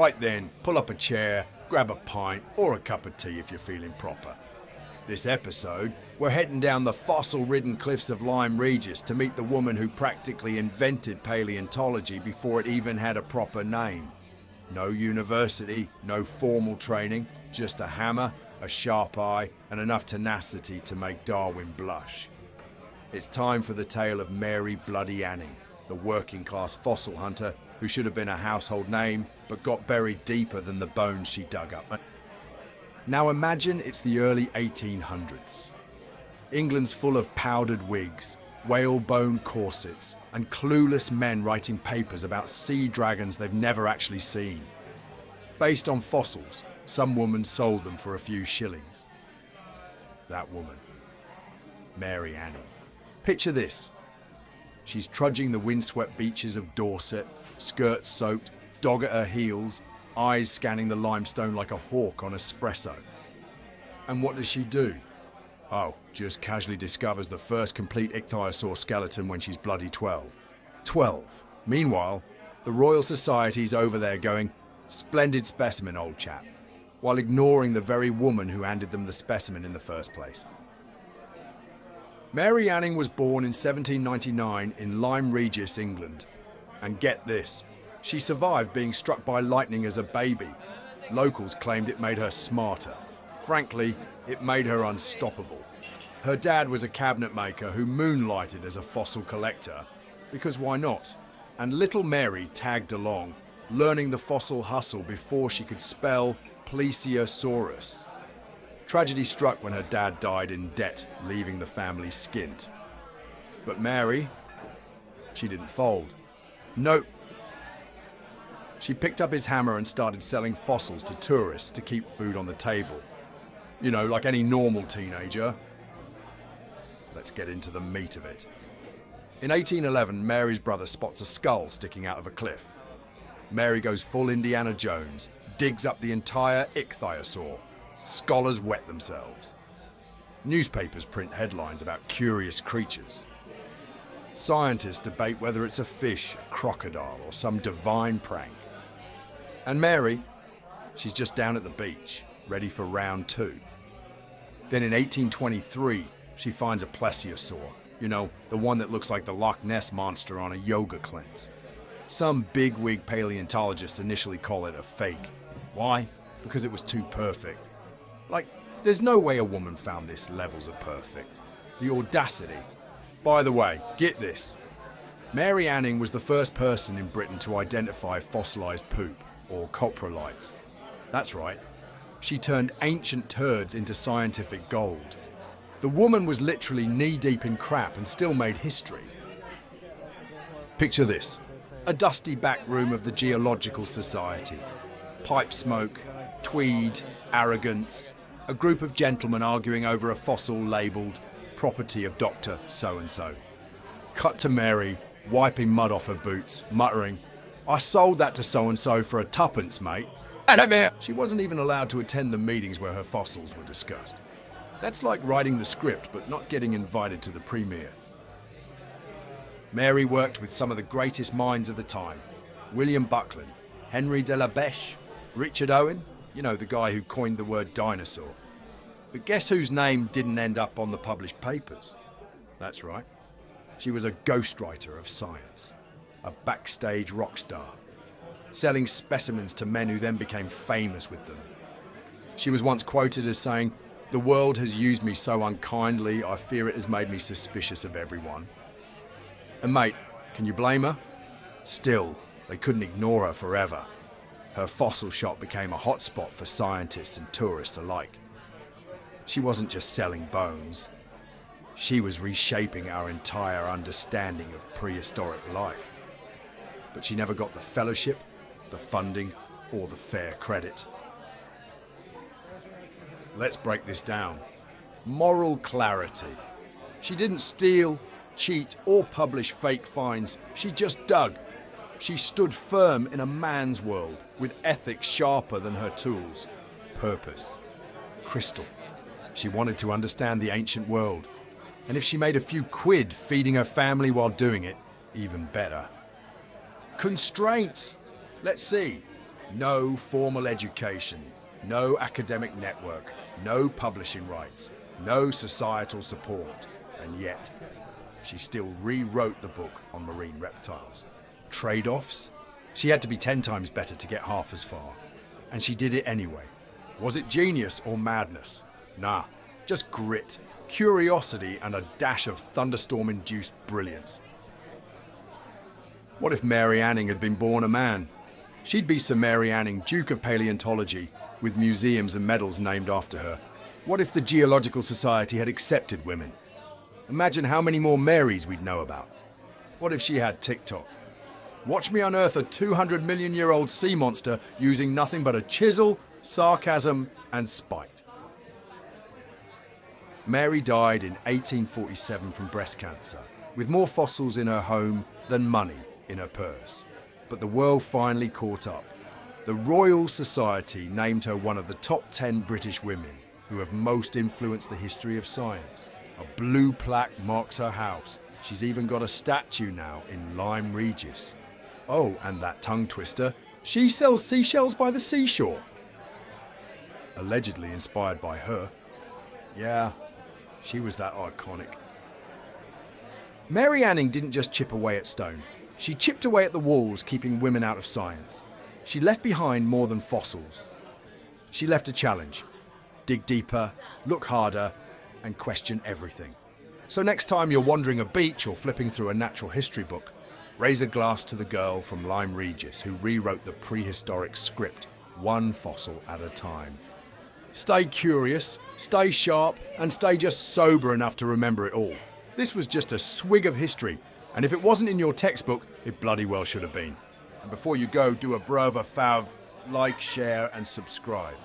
Right then, pull up a chair, grab a pint or a cup of tea if you're feeling proper. This episode, we're heading down the fossil-ridden cliffs of Lyme Regis to meet the woman who practically invented paleontology before it even had a proper name. No university, no formal training, just a hammer, a sharp eye, and enough tenacity to make Darwin blush. It's time for the tale of Mary Bloody Anning, the working-class fossil hunter who should have been a household name, but got buried deeper than the bones she dug up. Now imagine it's the early 1800s. England's full of powdered wigs, whalebone corsets, and clueless men writing papers about sea dragons they've never actually seen. Based on fossils, some woman sold them for a few shillings. That woman, Mary Anning. Picture this. She's trudging the windswept beaches of Dorset, skirts soaked, dog at her heels, eyes scanning the limestone like a hawk on espresso. And what does she do? Oh, just casually discovers the first complete ichthyosaur skeleton when she's bloody 12. 12. Meanwhile, the Royal Society's over there going, "Splendid specimen, old chap," while ignoring the very woman who handed them the specimen in the first place. Mary Anning was born in 1799 in Lyme Regis, England. And get this, she survived being struck by lightning as a baby. Locals claimed it made her smarter. Frankly, it made her unstoppable. Her dad was a cabinet maker who moonlighted as a fossil collector, because why not? And little Mary tagged along, learning the fossil hustle before she could spell plesiosaurus. Tragedy struck when her dad died in debt, leaving the family skint. But Mary, she didn't fold. Nope. She picked up his hammer and started selling fossils to tourists to keep food on the table. You know, like any normal teenager. Let's get into the meat of it. In 1811, Mary's brother spots a skull sticking out of a cliff. Mary goes full Indiana Jones, digs up the entire ichthyosaur. Scholars wet themselves. Newspapers print headlines about curious creatures. Scientists debate whether it's a fish, a crocodile, or some divine prank. And Mary, she's just down at the beach, ready for round two. Then in 1823, she finds a plesiosaur. You know, the one that looks like the Loch Ness monster on a yoga cleanse. Some bigwig paleontologists initially call it a fake. Why? Because it was too perfect. Like, there's no way a woman found this levels of perfect. The audacity. By the way, get this. Mary Anning was the first person in Britain to identify fossilised poop, or coprolites. That's right. She turned ancient turds into scientific gold. The woman was literally knee-deep in crap and still made history. Picture this. A dusty back room of the Geological Society. Pipe smoke, tweed, arrogance. A group of gentlemen arguing over a fossil labelled property of Dr. So-and-so. Cut to Mary, wiping mud off her boots, muttering, "I sold that to so-and-so for a tuppence, mate." She wasn't even allowed to attend the meetings where her fossils were discussed. That's like writing the script but not getting invited to the premiere. Mary worked with some of the greatest minds of the time. William Buckland, Henry de la Beche, Richard Owen, you know, the guy who coined the word dinosaur. But guess whose name didn't end up on the published papers? That's right. She was a ghostwriter of science, a backstage rock star, selling specimens to men who then became famous with them. She was once quoted as saying, "The world has used me so unkindly, I fear it has made me suspicious of everyone." And mate, can you blame her? Still, they couldn't ignore her forever. Her fossil shop became a hotspot for scientists and tourists alike. She wasn't just selling bones. She was reshaping our entire understanding of prehistoric life. But she never got the fellowship, the funding, or the fair credit. Let's break this down. Moral clarity. She didn't steal, cheat, or publish fake finds. She just dug. She stood firm in a man's world, with ethics sharper than her tools. Purpose. Crystal. She wanted to understand the ancient world. And if she made a few quid feeding her family while doing it, even better. Constraints. Let's see. No formal education, no academic network, no publishing rights, no societal support. And yet, she still rewrote the book on marine reptiles. Trade-offs? She had to be 10 times better to get half as far. And she did it anyway. Was it genius or madness? Nah, just grit, curiosity, and a dash of thunderstorm-induced brilliance. What if Mary Anning had been born a man? She'd be Sir Mary Anning, Duke of Paleontology, with museums and medals named after her. What if the Geological Society had accepted women? Imagine how many more Marys we'd know about. What if she had TikTok? Watch me unearth a 200 million year old sea monster using nothing but a chisel, sarcasm, and spite. Mary died in 1847 from breast cancer, with more fossils in her home than money in her purse. But the world finally caught up. The Royal Society named her one of the top 10 British women who have most influenced the history of science. A blue plaque marks her house. She's even got a statue now in Lyme Regis. Oh, and that tongue twister, she sells seashells by the seashore. Allegedly inspired by her. Yeah, she was that iconic. Mary Anning didn't just chip away at stone. She chipped away at the walls, keeping women out of science. She left behind more than fossils. She left a challenge. Dig deeper, look harder, and question everything. So next time you're wandering a beach or flipping through a natural history book, raise a glass to the girl from Lyme Regis who rewrote the prehistoric script, one fossil at a time. Stay curious, stay sharp, and stay just sober enough to remember it all. This was just a swig of history, and if it wasn't in your textbook, it bloody well should have been. And before you go, do a brother fav, like, share, and subscribe.